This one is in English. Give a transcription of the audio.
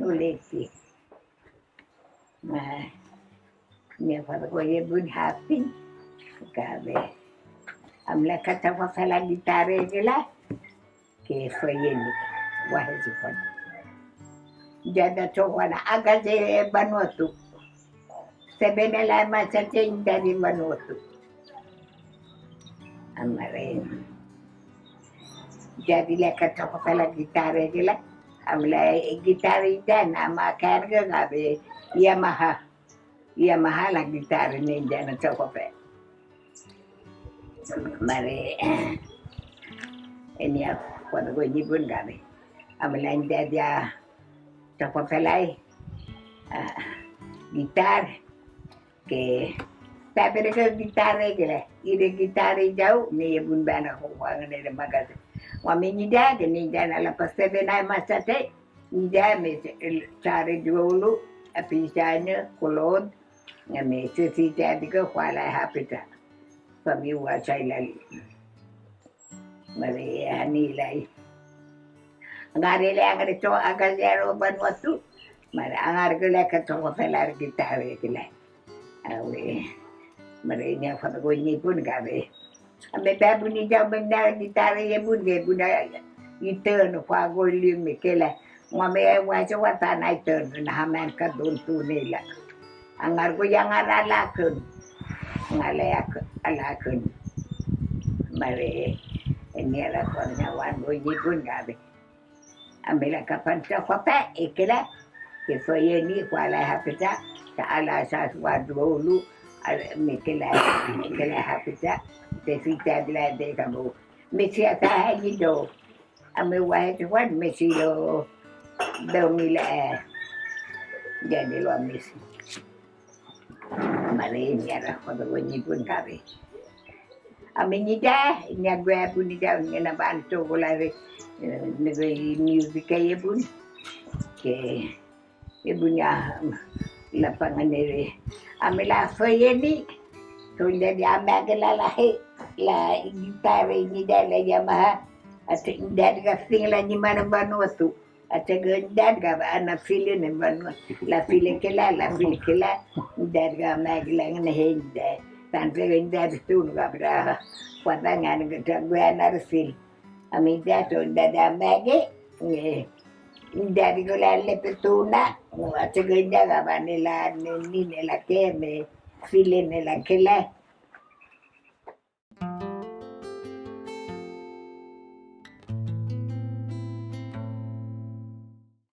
Ulesi. Nia whakakoe bun happy. Kabe. Amla katawafala gitare gila. Ke fayeni. Wahezi fana. Jada chowana agaze Vanuatu. Sebenela masate dari Vanuatu. Amare. Jadi la katawafala gitare gila. Amla gitare jana makarga gabe Yamaha la gitare ni jana chokope. Mare ini aku ada gue nyibun gabe. Amla dia chokopelai gitar ke tapi ke gitare gila. Ide gitare jauh ni bun bana ko wangan de magas. Wami nida ke ni jana la paste benai masate nida me cari dulu apisanya kolon ngame sita diga wala hapita. Kami wajai lagi. Mari ani lai. Ngare le angare to agal yaro Vanuatu. Mari angar gele ka to pelar gitare gele. Awe. Mari nya fa ko ni pun gabe. Ambe babu ni jam benda gitare ye bun ge buna ite no fa go lim me kele. Ngame wa jo wata na ite na haman ka don tu ni la. Angar ko yang ala kun. Ngale ak ala kun. Mari ini ala kornya wan go ni pun gabe. Ambil kapan cakap ikhlas, kefaya ni kuala hafizah, taala asas wadulu, ikhlas hafizah, terfita bila de kamu. Mesti ada lagi do, ambil wahai tuan mesti lo, domila, jadi lo mesti. Mari ni ada kalau ni pun kami. Ambil ni dah, ni agak pun ni dah, ni nak bantu boleh. Negeri music ye pun ke ibunya lapangan ini amila fayeni tu jadi ambil la gitar ini dah la Yamaha atau indah ka sing la ni mana Vanuatu atau indah ka ana filin ni Vanuatu la filin kela indah ka ambil la ngene indah tanpa indah tu nuga berah wadangan kita gua narsil Amida tu dada mage, dari gula lepetuna, atau genda gaba nela ni nela keme, file nela kela,